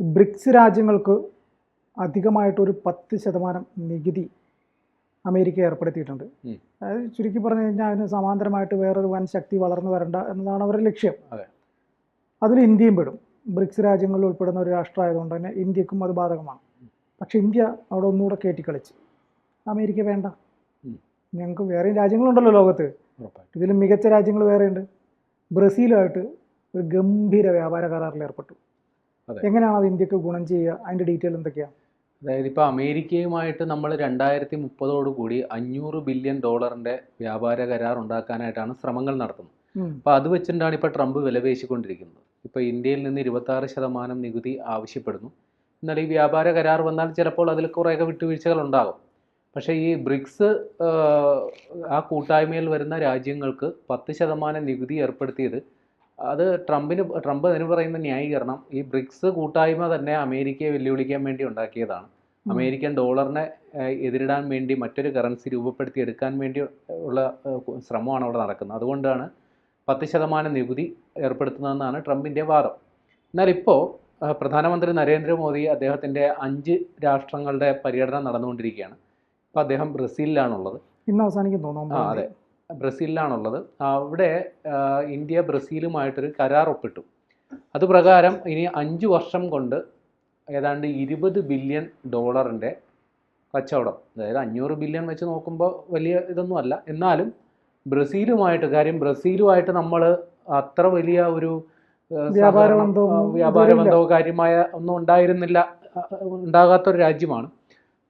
BRICS രാജ്യങ്ങൾക്ക് അധികമായിട്ടൊരു 10% നികുതി America ഏർപ്പെടുത്തിയിട്ടുണ്ട്. അതായത് ചുരുക്കി പറഞ്ഞു കഴിഞ്ഞാൽ അതിന് സമാന്തരമായിട്ട് വേറൊരു വൻ ശക്തി വളർന്നു വരണ്ട എന്നതാണ് അവരുടെ ലക്ഷ്യം. അതിൽ ഇന്ത്യയും പെടും. ബ്രിക്സ് രാജ്യങ്ങളിൽ ഉൾപ്പെടുന്ന ഒരു രാഷ്ട്രമായതുകൊണ്ട് തന്നെ ഇന്ത്യക്കും അത് ബാധകമാണ്. പക്ഷെ ഇന്ത്യ അവിടെ ഒന്നുകൂടെ കയറ്റിക്കളിച്ച് അമേരിക്ക വേണ്ട, ഞങ്ങൾക്ക് വേറെയും രാജ്യങ്ങളുണ്ടല്ലോ ലോകത്ത്, ഇതിലും മികച്ച രാജ്യങ്ങൾ വേറെയുണ്ട്. ബ്രസീലുമായിട്ട് ഒരു ഗംഭീര വ്യാപാര കരാറിൽ ഏർപ്പെട്ടു. എങ്ങനെയാണ് അത് ഇന്ത്യക്ക് ഗുണം ചെയ്യുക? അതിൻ്റെ ഡീറ്റെയിൽ എന്തൊക്കെയാണ്? അതായത് ഇപ്പോൾ അമേരിക്കയുമായിട്ട് നമ്മൾ 2030 കൂടി $500 ബില്യൺ വ്യാപാര കരാർ ഉണ്ടാക്കാനായിട്ടാണ് ശ്രമങ്ങൾ നടത്തുന്നത്. അപ്പോൾ അത് വെച്ചിട്ടാണ് ഇപ്പോൾ ട്രംപ് വിലപേശിക്കൊണ്ടിരിക്കുന്നത്. ഇപ്പോൾ ഇന്ത്യയിൽ നിന്ന് 26% നികുതി ആവശ്യപ്പെടുന്നു. എന്നാൽ ഈ വ്യാപാര കരാർ വന്നാൽ ചിലപ്പോൾ അതിൽ കുറേയൊക്കെ വിട്ടുവീഴ്ചകൾ ഉണ്ടാകും. പക്ഷേ ഈ ബ്രിക്സ് ആ കൂട്ടായ്മയിൽ വരുന്ന രാജ്യങ്ങൾക്ക് 10% നികുതി ഏർപ്പെടുത്തിയത് അത് ട്രംപ് അതിന് പറയുന്ന ന്യായീകരണം ഈ ബ്രിക്സ് കൂട്ടായ്മ തന്നെ അമേരിക്കയെ വെല്ലുവിളിക്കാൻ വേണ്ടി ഉണ്ടാക്കിയതാണ്. അമേരിക്കൻ ഡോളറിനെ എതിരിടാൻ വേണ്ടി മറ്റൊരു കറൻസി രൂപപ്പെടുത്തിയെടുക്കാൻ വേണ്ടി ഉള്ള ശ്രമമാണ് അവിടെ നടക്കുന്നത്. അതുകൊണ്ടാണ് 10% നികുതി ഏർപ്പെടുത്തുന്നതെന്നാണ് ട്രംപിൻ്റെ വാദം. എന്നാൽ ഇപ്പോൾ പ്രധാനമന്ത്രി നരേന്ദ്രമോദി അദ്ദേഹത്തിൻ്റെ 5 രാഷ്ട്രങ്ങളുടെ പര്യടനം നടന്നുകൊണ്ടിരിക്കുകയാണ്. ഇപ്പോൾ അദ്ദേഹം ബ്രസീലിലാണുള്ളത്. ഇന്ന് അവസാനിക്കും തോന്നുന്നു. അതെ, ബ്രസീലിലാണുള്ളത്. അവിടെ ഇന്ത്യ ബ്രസീലുമായിട്ടൊരു കരാർ ഒപ്പിട്ടു. അതുപ്രകാരം ഇനി 5 വർഷം കൊണ്ട് ഏതാണ്ട് $20 ബില്യൺ കച്ചവടം, അതായത് 500 ബില്യൺ വെച്ച് നോക്കുമ്പോൾ വലിയ ഇതൊന്നുമല്ല. എന്നാലും ബ്രസീലുമായിട്ട് നമ്മൾ അത്ര വലിയ ഒരു വ്യാപാര ബന്ധമോ കാര്യമായ ഒന്നും ഉണ്ടാകാത്തൊരു രാജ്യമാണ്.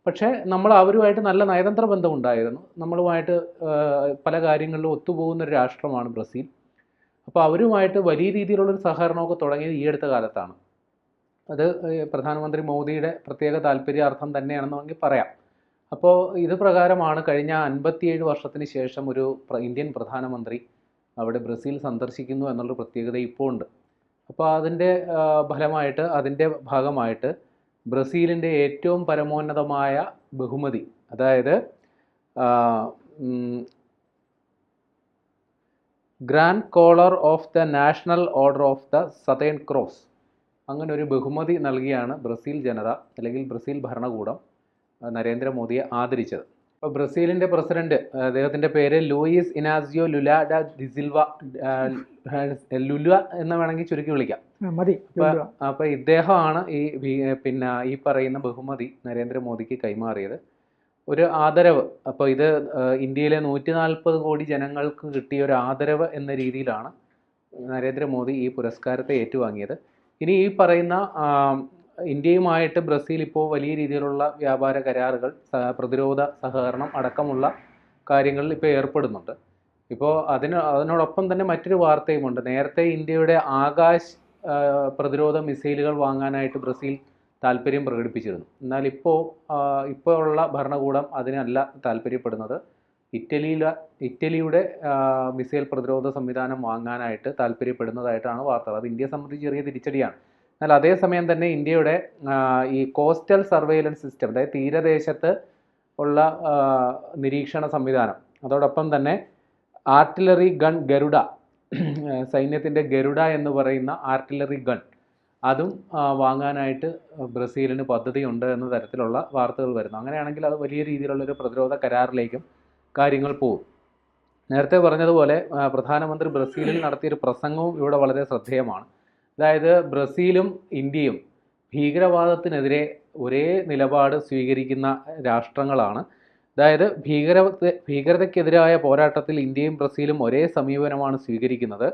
പക്ഷേ നമ്മൾ അവരുമായിട്ട് നല്ല നയതന്ത്ര ബന്ധം ഉണ്ടായിരുന്നു. നമ്മളുമായിട്ട് പല കാര്യങ്ങളിലും ഒത്തുപോകുന്ന ഒരു രാഷ്ട്രമാണ് ബ്രസീൽ. അപ്പോൾ അവരുമായിട്ട് വലിയ രീതിയിലുള്ളൊരു സഹകരണമൊക്കെ തുടങ്ങിയത് ഈ അടുത്ത കാലത്താണ്. അത് പ്രധാനമന്ത്രി മോദിയുടെ പ്രത്യേക താല്പര്യാർത്ഥം തന്നെയാണെന്ന് വേണമെങ്കിൽ പറയാം. അപ്പോൾ ഇത് പ്രകാരമാണ് കഴിഞ്ഞ 57 വർഷത്തിന് ശേഷം ഒരു ഇന്ത്യൻ പ്രധാനമന്ത്രി അവിടെ ബ്രസീൽ സന്ദർശിക്കുന്നു എന്നുള്ളൊരു പ്രത്യേകത ഇപ്പോൾ ഉണ്ട്. അപ്പോൾ അതിൻ്റെ ഭാഗമായിട്ട് ബ്രസീലിൻ്റെ ഏറ്റവും പരമോന്നതമായ ബഹുമതി, അതായത് grand collar of the national order of the southern cross, അങ്ങനെ ഒരു ബഹുമതി നൽകിയാണ് ബ്രസീൽ ജനത അല്ലെങ്കിൽ ബ്രസീൽ ഭരണകൂടം നരേന്ദ്രമോദിയെ ആദരിച്ചത്. അപ്പോൾ ബ്രസീലിൻ്റെ പ്രസിഡന്റ്, അദ്ദേഹത്തിൻ്റെ പേര് Luis Inacio Lula da Silva, Lula എന്ന് വേണമെങ്കിൽ ചുരുക്കി വിളിക്കാം. അപ്പോൾ ഇദ്ദേഹമാണ് ഈ പറയുന്ന ബഹുമതി നരേന്ദ്രമോദിക്ക് കൈമാറിയത്. ഒരു ആദരവ്. അപ്പോൾ ഇത് ഇന്ത്യയിലെ 140 കോടി ജനങ്ങൾക്ക് കിട്ടിയ ഒരു ആദരവ് എന്ന രീതിയിലാണ് നരേന്ദ്രമോദി ഈ പുരസ്കാരത്തെ ഏറ്റുവാങ്ങിയത്. ഇനി ഈ പറയുന്ന ഇന്ത്യയുമായിട്ട് ബ്രസീൽ ഇപ്പോൾ വലിയ രീതിയിലുള്ള വ്യാപാര കരാറുകൾ, പ്രതിരോധ സഹകരണം അടക്കമുള്ള കാര്യങ്ങളിൽ ഇപ്പോൾ ഏർപ്പെടുന്നുണ്ട്. ഇപ്പോൾ അതിനോടൊപ്പം തന്നെ മറ്റൊരു വാർത്തയുമുണ്ട്. നേരത്തെ ഇന്ത്യയുടെ ആകാശ് പ്രതിരോധ മിസൈലുകൾ വാങ്ങാനായിട്ട് ബ്രസീൽ താല്പര്യം പ്രകടിപ്പിച്ചിരുന്നു. എന്നാൽ ഇപ്പോൾ ഉള്ള ഭരണകൂടം അതിനല്ല താല്പര്യപ്പെടുന്നത്. ഇറ്റലിയുടെ മിസൈൽ പ്രതിരോധ സംവിധാനം വാങ്ങാനായിട്ട് താല്പര്യപ്പെടുന്നതായിട്ടാണ് വാർത്തകൾ. അത് ഇന്ത്യയെ സംബന്ധിച്ച് ചെറിയ തിരിച്ചടിയാണ്. എന്നാൽ അതേസമയം തന്നെ ഇന്ത്യയുടെ ഈ കോസ്റ്റൽ സർവൈലൻസ് സിസ്റ്റം, അതായത് തീരദേശത്ത് ഉള്ള നിരീക്ഷണ സംവിധാനം, അതോടൊപ്പം തന്നെ ആർട്ടിലറി ഗൺ ഗരുഡ, സൈന്യത്തിൻ്റെ ഗരുഡ എന്ന് പറയുന്ന ആർട്ടിലറി ഗൺ, അതും വാങ്ങാനായിട്ട് ബ്രസീലിന് പദ്ധതിയുണ്ട് എന്ന തരത്തിലുള്ള വാർത്തകൾ വരുന്നു. അങ്ങനെയാണെങ്കിൽ അത് വലിയ രീതിയിലുള്ളൊരു പ്രതിരോധ കരാറിലേക്കും കാര്യങ്ങൾ പോകും. നേരത്തെ പറഞ്ഞതുപോലെ പ്രധാനമന്ത്രി ബ്രസീലിൽ നടത്തിയൊരു പ്രസംഗവും ഇവിടെ വളരെ ശ്രദ്ധേയമാണ്. അതായത് ബ്രസീലും ഇന്ത്യയും ഭീകരവാദത്തിനെതിരെ ഒരേ നിലപാട് സ്വീകരിക്കുന്ന രാഷ്ട്രങ്ങളാണ്. അതായത് ഭീകരതയ്ക്കെതിരായ പോരാട്ടത്തിൽ ഇന്ത്യയും ബ്രസീലും ഒരേ സമീപനമാണ് സ്വീകരിക്കുന്നത്.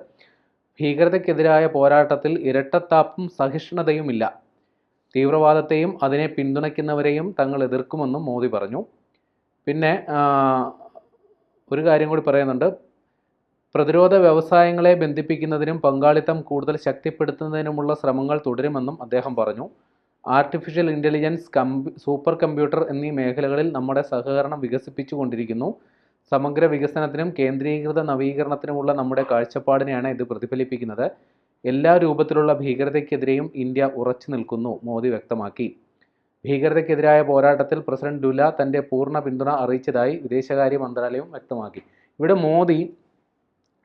ഭീകരതയ്ക്കെതിരായ പോരാട്ടത്തിൽ ഇരട്ടത്താപ്പും സഹിഷ്ണുതയുമില്ല. തീവ്രവാദത്തെയും അതിനെ പിന്തുണയ്ക്കുന്നവരെയും തങ്ങൾ എതിർക്കുമെന്നും മോദി പറഞ്ഞു. പിന്നെ ഒരു കാര്യം കൂടി പറയുന്നുണ്ട്. പ്രതിരോധ വ്യവസായങ്ങളെ ബന്ധിപ്പിക്കുന്നതിനും പങ്കാളിത്തം കൂടുതൽ ശക്തിപ്പെടുത്തുന്നതിനുമുള്ള ശ്രമങ്ങൾ തുടരുമെന്നും അദ്ദേഹം പറഞ്ഞു. ആർട്ടിഫിഷ്യൽ ഇൻ്റലിജൻസ്, സൂപ്പർ കമ്പ്യൂട്ടർ എന്നീ മേഖലകളിൽ നമ്മുടെ സഹകരണം വികസിപ്പിച്ചുകൊണ്ടിരിക്കുന്നു. സമഗ്ര വികസനത്തിനും കേന്ദ്രീകൃത നവീകരണത്തിനുമുള്ള നമ്മുടെ കാഴ്ചപ്പാടിനെയാണ് ഇത് പ്രതിഫലിപ്പിക്കുന്നത്. എല്ലാ രൂപത്തിലുള്ള ഭീകരതയ്ക്കെതിരെയും ഇന്ത്യ ഉറച്ചു നിൽക്കുന്നു, മോദി വ്യക്തമാക്കി. ഭീകരതയ്ക്കെതിരായ പോരാട്ടത്തിൽ പ്രസിഡന്റ് ലുല തൻ്റെ പൂർണ്ണ പിന്തുണ അറിയിച്ചതായി വിദേശകാര്യ മന്ത്രാലയം വ്യക്തമാക്കി. ഇവിടെ മോദി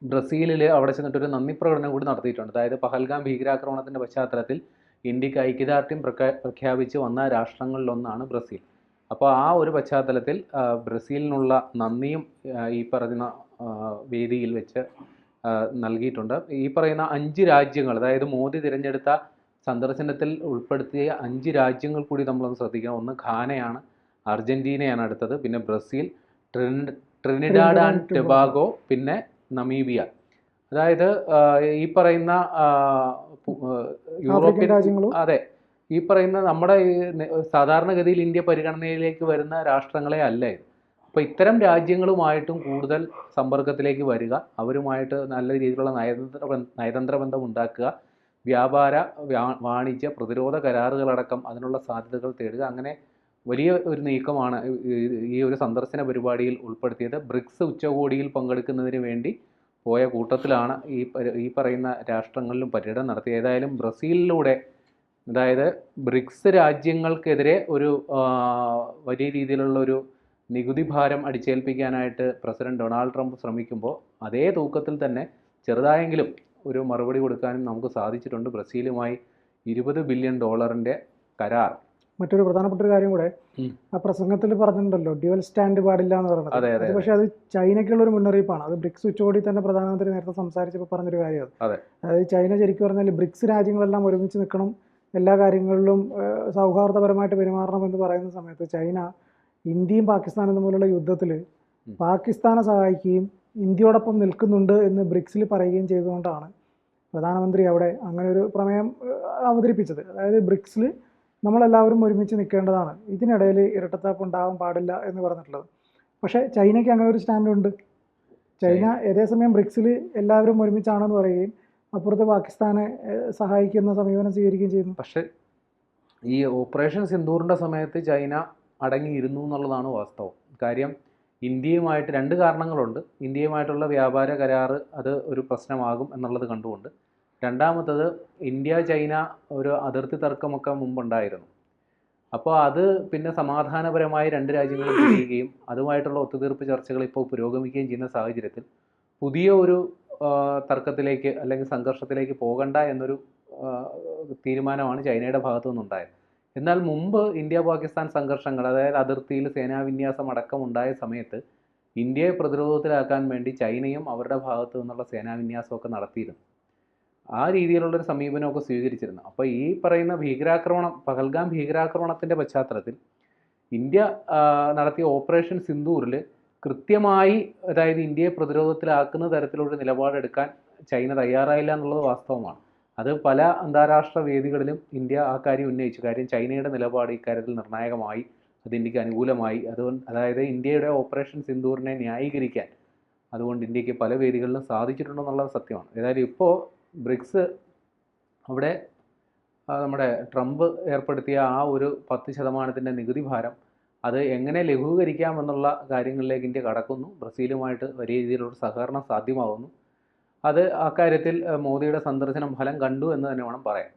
ബ്രസീലിൽ അവിടെ ചെന്നിട്ടൊരു നന്ദി പ്രകടനം കൂടി നടത്തിയിട്ടുണ്ട്. അതായത് പഹൽഗാം ഭീകരാക്രമണത്തിൻ്റെ പശ്ചാത്തലത്തിൽ ഇന്ത്യക്ക് ഐക്യദാർഢ്യം പ്രഖ്യാപിച്ച് വന്ന രാഷ്ട്രങ്ങളിലൊന്നാണ് ബ്രസീൽ. അപ്പോൾ ആ ഒരു പശ്ചാത്തലത്തിൽ ബ്രസീലിനുള്ള നന്ദിയും ഈ പറയുന്ന വേദിയിൽ വെച്ച് നൽകിയിട്ടുണ്ട്. ഈ പറയുന്ന 5 രാജ്യങ്ങൾ, അതായത് മോദി തിരഞ്ഞെടുത്ത സന്ദർശനത്തിൽ ഉൾപ്പെടുത്തിയ 5 രാജ്യങ്ങൾ കൂടി നമ്മളൊന്ന് ശ്രദ്ധിക്കണം. ഒന്ന് ഘാനയാണ്, അർജന്റീനയാണ് അടുത്തത്, പിന്നെ ബ്രസീൽ, ട്രിനിഡാഡ് ആൻഡ് ടൊബാഗോ, പിന്നെ നമീബിയ. അതായത് ഈ പറയുന്ന യൂറോപ്യൻ രാജ്യങ്ങളും, അതെ, ഈ പറയുന്ന നമ്മുടെ സാധാരണഗതിയിൽ ഇന്ത്യ പരിഗണനയിലേക്ക് വരുന്ന രാഷ്ട്രങ്ങളെ അല്ല ഇത്. അപ്പോൾ ഇത്തരം രാജ്യങ്ങളുമായിട്ടും കൂടുതൽ സമ്പർക്കത്തിലേക്ക് വരിക, അവരുമായിട്ട് നല്ല രീതിയിലുള്ള നയതന്ത്ര ബന്ധം ഉണ്ടാക്കുക, വ്യാപാര, വാണിജ്യ, പ്രതിരോധ കരാറുകളടക്കം അതിനുള്ള സാധ്യതകൾ തേടുക, അങ്ങനെ വലിയ ഒരു നീക്കമാണ് ഈ ഒരു സന്ദർശന പരിപാടിയിൽ ഉൾപ്പെടുത്തിയത്. ബ്രിക്സ് ഉച്ചകോടിയിൽ പങ്കെടുക്കുന്നതിന് വേണ്ടി പോയ കൂട്ടത്തിലാണ് ഈ പറയുന്ന രാഷ്ട്രങ്ങളിലും പര്യടനം നടത്തിയത്. ഏതായാലും ബ്രസീലിലൂടെ, അതായത് ബ്രിക്സ് രാജ്യങ്ങൾക്കെതിരെ ഒരു വലിയ രീതിയിലുള്ള ഒരു നികുതി ഭാരം അടിച്ചേൽപ്പിക്കാനായിട്ട് പ്രസിഡന്റ് ഡൊണാൾഡ് ട്രംപ് ശ്രമിക്കുമ്പോൾ അതേ തൂക്കത്തിൽ തന്നെ ചെറുതായെങ്കിലും ഒരു മറുപടി കൊടുക്കാനും നമുക്ക് സാധിച്ചിട്ടുണ്ട്. ബ്രസീലുമായി $20 ബില്യൺ കരാർ. മറ്റൊരു പ്രധാനപ്പെട്ട ഒരു കാര്യം കൂടെ ആ പ്രസംഗത്തിൽ പറഞ്ഞിട്ടുണ്ടല്ലോ, ഡ്യുവൽ സ്റ്റാൻഡ് പാടില്ല എന്ന് പറയുന്നത്. പക്ഷേ അത് ചൈനയ്ക്കുള്ള ഒരു മുന്നറിയിപ്പാണ്. അത് ബ്രിക്സ് ഉച്ചകോടി തന്നെ പ്രധാനമന്ത്രി നേരത്തെ സംസാരിച്ചപ്പോൾ പറഞ്ഞൊരു കാര്യം അത്. അതായത് ചൈന ശരിക്കും പറഞ്ഞാൽ ബ്രിക്സ് രാജ്യങ്ങളെല്ലാം ഒരുമിച്ച് നിൽക്കണം, എല്ലാ കാര്യങ്ങളിലും സൗഹാർദ്ദപരമായിട്ട് പെരുമാറണം എന്ന് പറയുന്ന സമയത്ത് ചൈന ഇന്ത്യയും പാകിസ്ഥാനും തമ്മിലുള്ള യുദ്ധത്തിൽ പാകിസ്ഥാനെ സഹായിക്കുകയും ഇന്ത്യയോടൊപ്പം നിൽക്കുന്നുണ്ട് എന്ന് ബ്രിക്സിൽ പറയുകയും ചെയ്തുകൊണ്ടാണ് പ്രധാനമന്ത്രി അവിടെ അങ്ങനെ ഒരു പ്രമേയം അവതരിപ്പിച്ചത്. അതായത് ബ്രിക്സിൽ നമ്മളെല്ലാവരും ഒരുമിച്ച് നിൽക്കേണ്ടതാണ്, ഇതിനിടയിൽ ഇരട്ടത്താപ്പ് ഉണ്ടാവാൻ പാടില്ല എന്ന് പറഞ്ഞിട്ടുള്ളത്. പക്ഷേ ചൈനയ്ക്ക് അങ്ങനെ ഒരു സ്റ്റാൻഡുണ്ട്. ചൈന അതേസമയം ബ്രിക്സിൽ എല്ലാവരും ഒരുമിച്ചാണെന്ന് പറയുകയും അപ്പുറത്ത് പാകിസ്ഥാനെ സഹായിക്കുന്ന സമീപനം സ്വീകരിക്കുകയും ചെയ്യുന്നു. പക്ഷേ ഈ ഓപ്പറേഷൻ സിന്ദൂറിൻ്റെ സമയത്ത് ചൈന അടങ്ങിയിരുന്നു എന്നുള്ളതാണ് വാസ്തവം. കാര്യം ഇന്ത്യയുമായിട്ട് 2 കാരണങ്ങളുണ്ട്. ഇന്ത്യയുമായിട്ടുള്ള വ്യാപാര കരാറ് അത് ഒരു പ്രശ്നമാകും എന്നുള്ളത് കണ്ടുകൊണ്ട്, രണ്ടാമത്തത് ഇന്ത്യ ചൈന ഒരു അതിർത്തി തർക്കമൊക്കെ മുമ്പുണ്ടായിരുന്നു. അപ്പോൾ അത് പിന്നെ സമാധാനപരമായി 2 രാജ്യങ്ങളും പിരിയുകയും അതുമായിട്ടുള്ള ഒത്തുതീർപ്പ് ചർച്ചകൾ ഇപ്പോൾ പുരോഗമിക്കുകയും ചെയ്യുന്ന സാഹചര്യത്തിൽ പുതിയ ഒരു തർക്കത്തിലേക്ക് അല്ലെങ്കിൽ സംഘർഷത്തിലേക്ക് പോകണ്ട എന്നൊരു തീരുമാനമാണ് ചൈനയുടെ ഭാഗത്തു നിന്നുണ്ടായത്. എന്നാൽ മുമ്പ് ഇന്ത്യ പാകിസ്ഥാൻ സംഘർഷങ്ങൾ, അതായത് അതിർത്തിയിൽ സേനാവിന്യാസം അടക്കം ഉണ്ടായ സമയത്ത് ഇന്ത്യയെ പ്രതിരോധത്തിലാക്കാൻ വേണ്ടി ചൈനയും അവരുടെ ഭാഗത്തു നിന്നുള്ള സേനാവിന്യാസമൊക്കെ നടത്തിയിരുന്നു. ആ രീതിയിലുള്ളൊരു സമീപനമൊക്കെ സ്വീകരിച്ചിരുന്നു. അപ്പോൾ ഈ പറയുന്ന ഭീകരാക്രമണം, പഹൽഗാം ഭീകരാക്രമണത്തിൻ്റെ പശ്ചാത്തലത്തിൽ ഇന്ത്യ നടത്തിയ ഓപ്പറേഷൻ സിന്ദൂറിൽ കൃത്യമായി, അതായത് ഇന്ത്യയെ പ്രതിരോധത്തിലാക്കുന്ന തരത്തിലുള്ള നിലപാടെടുക്കാൻ ചൈന തയ്യാറായില്ല എന്നുള്ളത് വാസ്തവമാണ്. അത് പല അന്താരാഷ്ട്ര വേദികളിലും ഇന്ത്യ ആ കാര്യം ഉന്നയിച്ചു. കാര്യം ചൈനയുടെ നിലപാട് ഇക്കാര്യത്തിൽ നിർണായകമായി, അത് ഇന്ത്യക്ക് അനുകൂലമായി. അതായത് ഇന്ത്യയുടെ ഓപ്പറേഷൻ സിന്ദൂറിനെ ന്യായീകരിക്കാൻ അതുകൊണ്ട് ഇന്ത്യക്ക് പല വേദികളിലും സാധിച്ചിട്ടുണ്ടെന്നുള്ളത് സത്യമാണ്. ഏതായാലും ഇപ്പോൾ ബ്രിക്സ് അവിടെ നമ്മുടെ ട്രംപ് ഏർപ്പെടുത്തിയ ആ ഒരു 10% നികുതി ഭാരം അത് എങ്ങനെ ലഘൂകരിക്കാമെന്നുള്ള കാര്യങ്ങളിലേക്ക് ഇന്ത്യ കടക്കുന്നു. ബ്രസീലുമായിട്ട് വലിയ രീതിയിലുള്ള സഹകരണം സാധ്യമാകുന്നു. അത് അക്കാര്യത്തിൽ മോദിയുടെ സന്ദർശനം ഫലം കണ്ടു എന്ന് തന്നെ വേണം പറയാൻ.